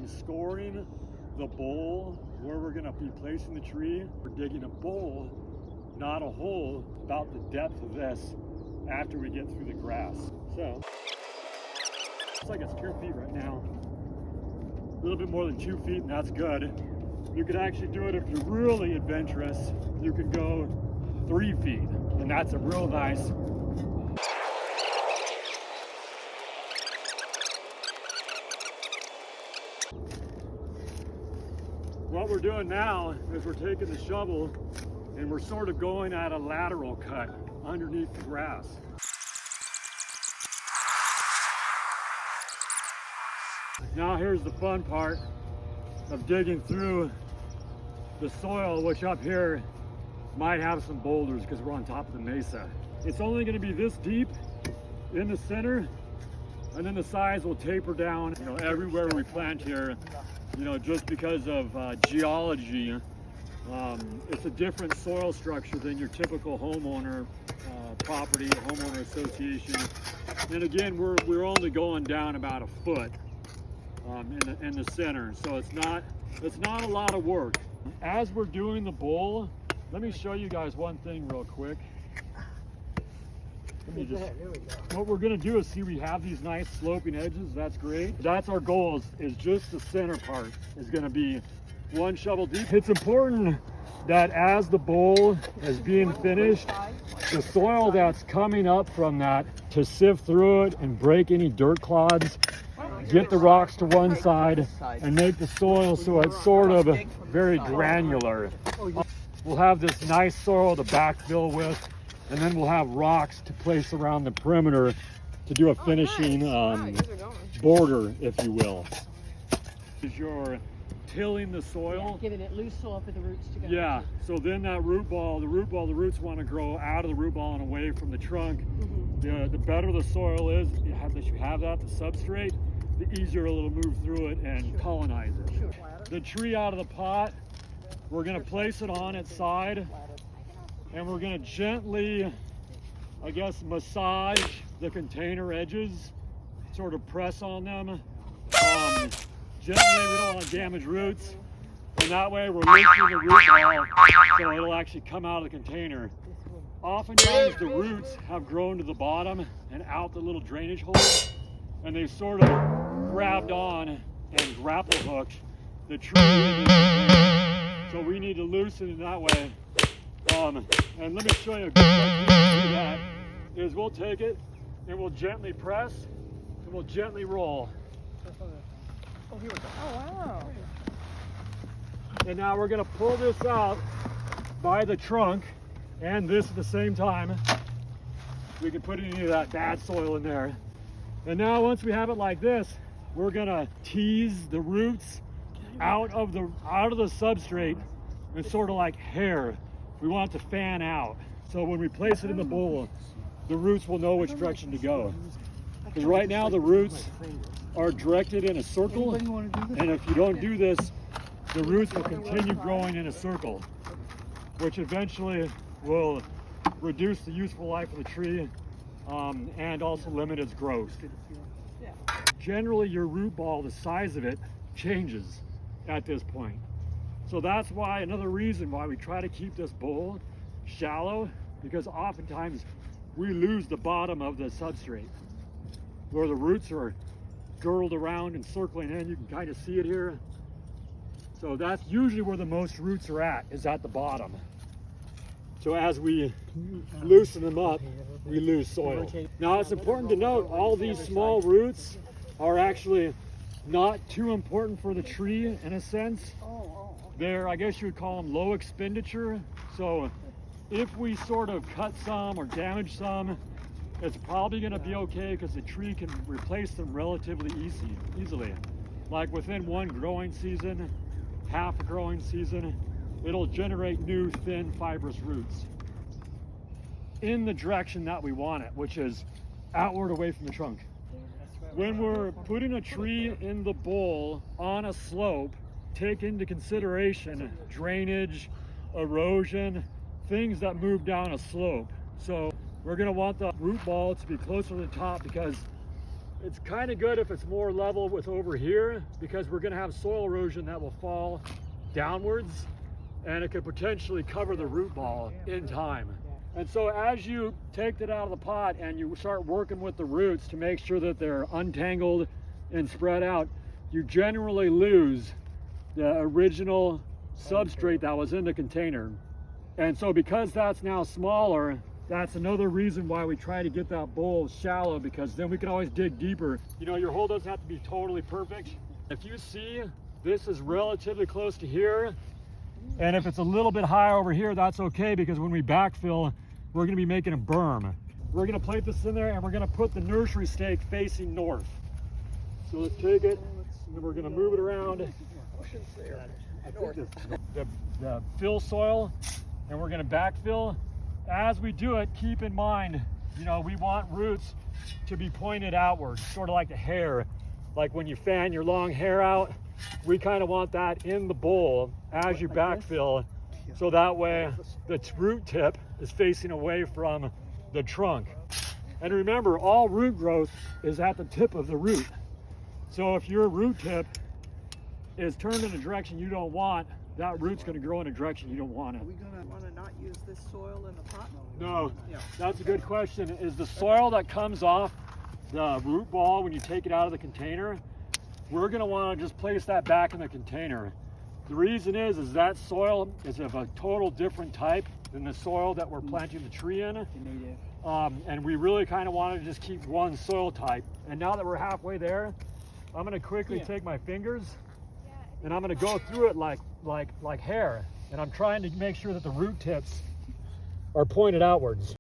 scoring the bowl where we're going to be placing the tree. We're digging a bowl, not a hole, about the depth of this after we get through the grass. So it's like it's 2 feet right now. A little bit more than 2 feet, and that's good. You could actually do it if you're really adventurous. You could go 3 feet, and that's a real nice. What we're doing now is we're taking the shovel and we're sort of going at a lateral cut underneath the grass. Now here's the fun part of digging through the soil, which up here might have some boulders because we're on top of the mesa. It's only going to be this deep in the center, and then the sides will taper down, you know, everywhere we plant here. You know, just because of geology, it's a different soil structure than your typical homeowner property, homeowner association. And again, we're only going down about a foot in the center, so it's not a lot of work. As we're doing the bowl, let me show you guys one thing real quick. What we're going to do is see we have these nice sloping edges. That's great. That's our goal, is just the center part is going to be 1 shovel deep. It's important that as the bowl is being finished, the soil that's coming up from that, to sift through it and break any dirt clods, get the rocks to one side and make the soil so it's sort of very granular. We'll have this nice soil to backfill with, and then we'll have rocks to place around the perimeter to do a finishing border, if you will. As you're tilling the soil, giving it loose soil for the roots to go. Yeah, so then that the roots want to grow out of the root ball and away from the trunk. The better the soil is, that you have that, the substrate, the easier it'll move through it and colonize it. The tree out of the pot, we're going to place it on its side, and we're going to gently, I guess, massage the container edges, sort of press on them. Gently, we don't want to damage roots, and that way we're loosening the root ball so it'll actually come out of the container. Oftentimes the roots have grown to the bottom and out the little drainage holes, and they've sort of grabbed on and grapple hooked the tree in the container. So we need to loosen it that way. And let me show you a good technique to do that. Is we'll take it and we'll gently press and we'll gently roll. Oh, here we go. Oh, wow. And now we're going to pull this out by the trunk and this at the same time. We can put any of that bad soil in there. And now once we have it like this, we're going to tease the roots out of the substrate and sort of like hair. We want it to fan out. So when we place it in the bowl, the roots will know which direction to go. Because right now the roots are directed in a circle, and if you don't do this, the roots will continue growing in a circle, which eventually will reduce the useful life of the tree and also limit its growth. Generally, your root ball, the size of it, changes at this point. So that's why, another reason why we try to keep this bowl shallow, because oftentimes we lose the bottom of the substrate where the roots are girdled around and circling in. You can kind of see it here. So that's usually where the most roots are at, is at the bottom. So as we loosen them up, we lose soil. Now it's important to note all these small roots are actually not too important for the tree in a sense. They're, I guess you would call them, low expenditure. So if we sort of cut some or damage some, it's probably going to be okay because the tree can replace them relatively easily. Like within one growing season, half a growing season, it'll generate new thin fibrous roots in the direction that we want it, which is outward away from the trunk. When we're putting a tree in the bowl on a slope, take into consideration drainage, erosion, things that move down a slope. So we're going to want the root ball to be closer to the top, because It's kind of good if it's more level with over here, because we're going to have soil erosion that will fall downwards, and it could potentially cover the root ball in time. And so as you take it out of the pot and you start working with the roots to make sure that they're untangled and spread out, you generally lose the original substrate that was in the container. And so because that's now smaller, that's another reason why we try to get that bowl shallow, because then we can always dig deeper. You know, your hole doesn't have to be totally perfect. If you see this is relatively close to here, and if it's a little bit high over here, that's okay, because when we backfill, we're gonna be making a berm. We're gonna plate this in there and we're gonna put the nursery stake facing north. So let's take it and we're gonna move it around. I think the fill soil, and we're gonna backfill. As we do it, keep in mind, you know, we want roots to be pointed outward, sort of like a hair. Like when you fan your long hair out, we kind of want that in the bowl as you backfill, so that way the root tip is facing away from the trunk. And remember, all root growth is at the tip of the root. So if your root tip is turned in a direction you don't want, that root's going to grow in a direction you don't want it. Are we going to want to not use this soil in the pot? No, Yeah. that's a good question. Is the soil that comes off the root ball when you take it out of the container, we're going to want to just place that back in the container. The reason is that soil is of a total different type than the soil that we're planting the tree in. And we really kind of want to just keep one soil type. And now that we're halfway there, I'm going to quickly take my fingers and I'm going to go through it like hair. And I'm trying to make sure that the root tips are pointed outwards.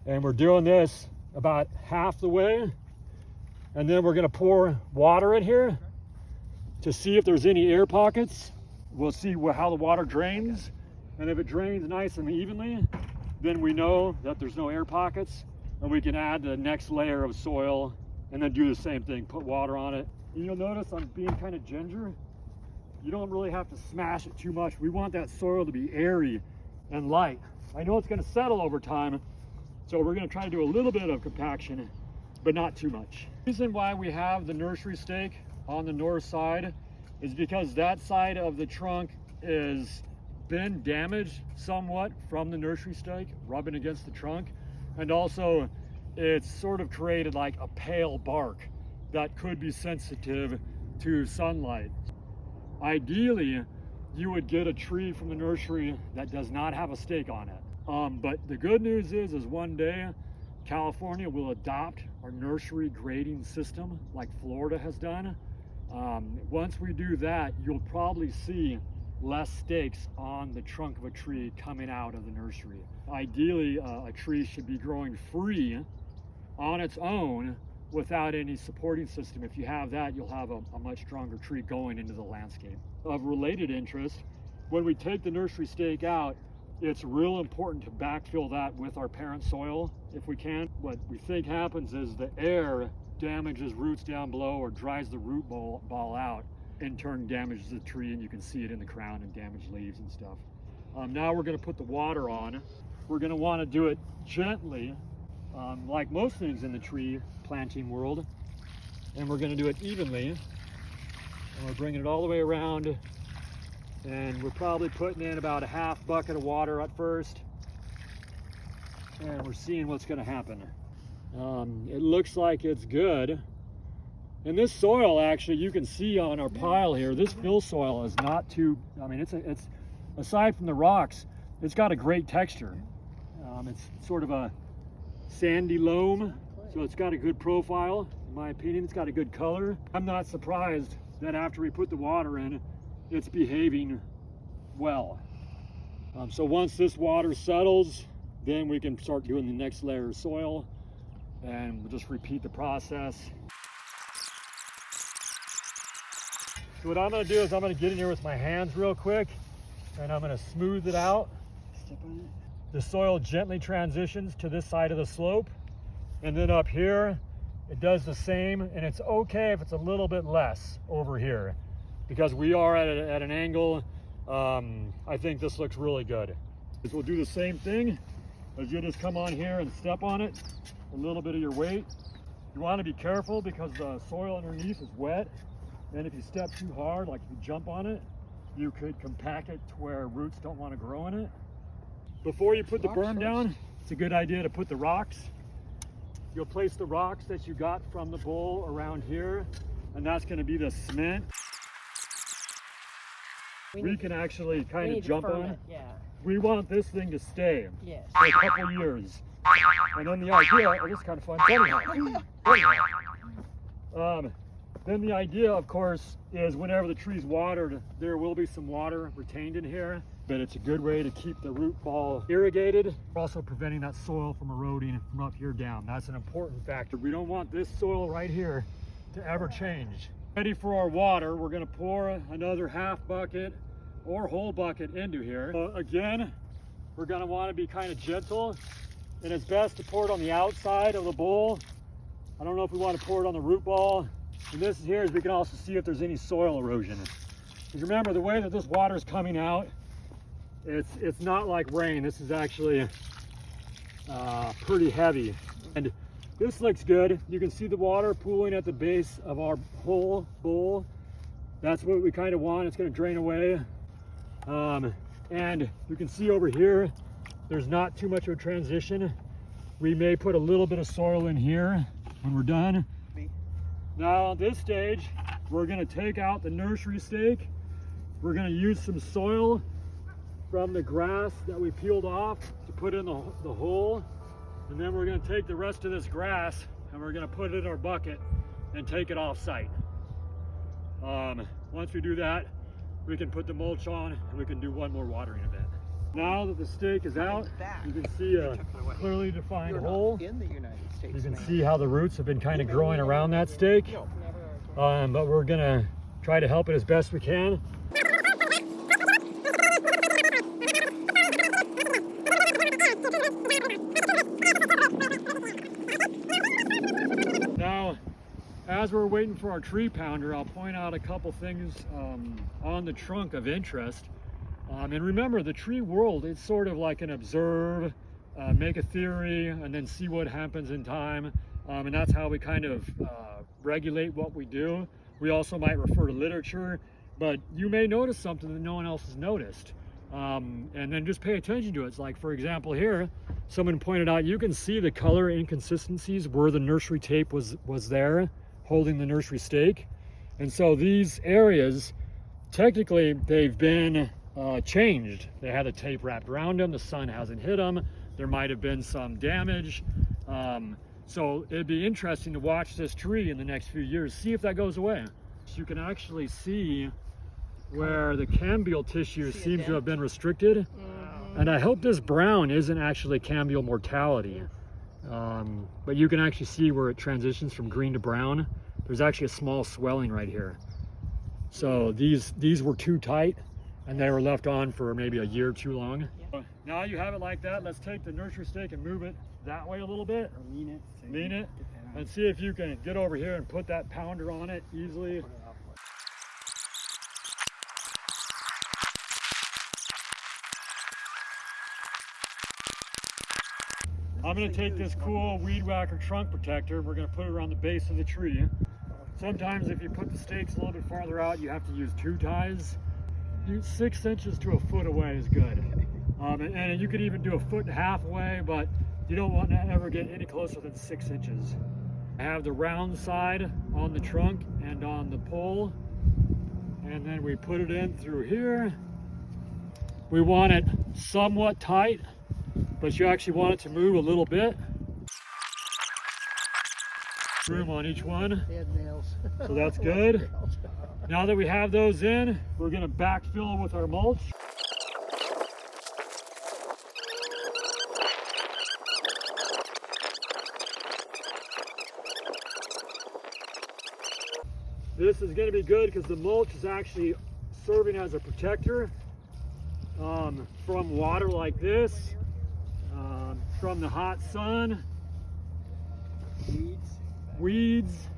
And we're doing this about half the way. And then we're going to pour water in here to see if there's any air pockets. We'll see how the water drains. And if it drains nice and evenly, then we know that there's no air pockets. And we can add the next layer of soil and then do the same thing, put water on it. And you'll notice I'm being kind of ginger. You don't really have to smash it too much. We want that soil to be airy and light. I know it's going to settle over time, so we're going to try to do a little bit of compaction, but not too much. The reason why we have the nursery stake on the north side is because that side of the trunk is been damaged somewhat from the nursery stake rubbing against the trunk, and also it's sort of created like a pale bark that could be sensitive to sunlight. Ideally, you would get a tree from the nursery that does not have a stake on it. But the good news is one day California will adopt our nursery grading system like Florida has done. Once we do that, you'll probably see less stakes on the trunk of a tree coming out of the nursery. Ideally, a tree should be growing free on its own without any supporting system. If you have that, you'll have a much stronger tree going into the landscape. Of related interest, when we take the nursery stake out, it's real important to backfill that with our parent soil if we can. What we think happens is the air damages roots down below or dries the root ball out, in turn damages the tree, and you can see it in the crown and damaged leaves and stuff. Now we're going to put the water on. We're going to want to do it gently, like most things in the tree planting world, and we're going to do it evenly. And we're bringing it all the way around, and we're probably putting in about a half bucket of water at first, and we're seeing what's going to happen. It looks like it's good. And this soil, actually, you can see on our pile here, this fill soil is not too, I mean, it's aside from the rocks, it's got a great texture. It's sort of a sandy loam, so it's got a good profile. In my opinion, it's got a good color. I'm not surprised that after we put the water in, it's behaving well. So once this water settles, then we can start doing the next layer of soil, and we'll just repeat the process. So what I'm going to do is I'm going to get in here with my hands real quick, and I'm going to smooth it out. Step on it. The soil gently transitions to this side of the slope, and then up here it does the same, and it's okay if it's a little bit less over here because we are at an angle. I think this looks really good. We'll do the same thing is you just come on here and step on it, a little bit of your weight. You want to be careful because the soil underneath is wet, and if you step too hard, like if you jump on it, you could compact it to where roots don't want to grow in it. Before you put the berm down, it's a good idea to put the rocks. You'll place the rocks that you got from the bowl around here, and that's going to be the cement. We can actually kind of jump on it. Yeah. We want this thing to stay Yes. for a couple years. And then the idea, oh, this is kind of fun. Then the idea, of course, is whenever the tree's watered, there will be some water retained in here, but it's a good way to keep the root ball irrigated, also preventing that soil from eroding from up here down. That's an important factor. We don't want this soil right here to ever change. Ready for our water, we're going to pour another half bucket or whole bucket into here. So again, we're going to want to be kind of gentle, and it's best to pour it on the outside of the bowl. I don't know if we want to pour it on the root ball. And this here is we can also see if there's any soil erosion. Because remember, the way that this water is coming out, it's not like rain. This is actually pretty heavy. And this looks good. You can see the water pooling at the base of our whole bowl. That's what we kind of want. It's going to drain away. And you can see over here, there's not too much of a transition. We may put a little bit of soil in here when we're done. Now at this stage, we're going to take out the nursery stake. We're going to use some soil from the grass that we peeled off to put in the hole. And then we're going to take the rest of this grass and we're going to put it in our bucket and take it off site. Once we do that, we can put the mulch on and we can do one more watering event. Now that the stake is out, you can see a clearly defined hole. In the United States. You can see how the roots have been kind of growing around that stake. But we're gonna try to help it as best we can. Now, as we're waiting for our tree pounder, I'll point out a couple things on the trunk of interest. And remember, the tree world, it's sort of like an observe, make a theory, and then see what happens in time. And that's how we kind of regulate what we do. We also might refer to literature, but you may notice something that no one else has noticed. And then just pay attention to it. It's like, for example, here, someone pointed out, you can see the color inconsistencies where the nursery tape was there, holding the nursery stake. And so these areas, technically, they've been changed. They had the tape wrapped around them. The sun hasn't hit them. There might have been some damage. So it'd be interesting to watch this tree in the next few years, see if that goes away. You can actually see where the cambial tissue seems to have been restricted. And I hope this brown isn't actually cambial mortality. But you can actually see where it transitions from green to brown. There's actually a small swelling right here. So these were too tight, and they were left on for maybe a year too long. Yeah. Now you have it like that. Let's take the nursery stake and move it that way a little bit. Or lean it, and see if you can get over here and put that pounder on it easily. I'm going to take this cool weed whacker trunk protector. We're going to put it around the base of the tree. Sometimes if you put the stakes a little bit farther out, you have to use 2 ties. 6 inches to a foot away is good. And you could even do 1.5 feet away, but you don't want to ever get any closer than 6 inches. I have the round side on the trunk and on the pole, and then we put it in through here. We want it somewhat tight, but you actually want it to move a little bit. Room on each one. So that's good. Now that we have those in, we're going to backfill with our mulch. This is going to be good because the mulch is actually serving as a protector from water like this, from the hot sun, weeds,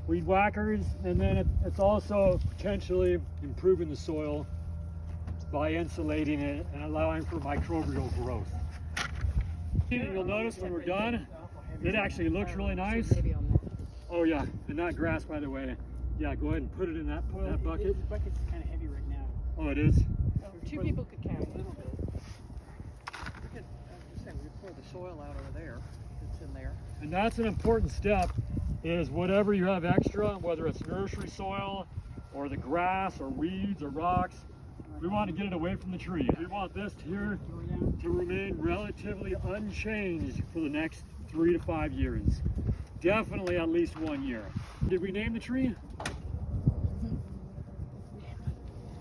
weed whackers, and then it's also potentially improving the soil by insulating it and allowing for microbial growth. You'll notice when we're done, it actually looks really nice. Oh yeah, and that grass, by the way. Yeah, go ahead and put it in that bucket. The bucket's kind of heavy right now. Oh, it is? Two people could carry a little bit. We could, just say we could pour the soil out over there. It's in there. And that's an important step, is whatever you have extra, whether it's nursery soil or the grass or weeds or rocks, we want to get it away from the tree. We want this here to remain relatively unchanged for the next 3 to 5 years. Definitely at least 1 year. Did we name the tree?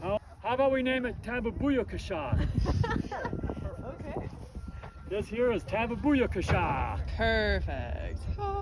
How about we name it Tababuyakasha? Okay. This here is Tababuyakasha. Perfect.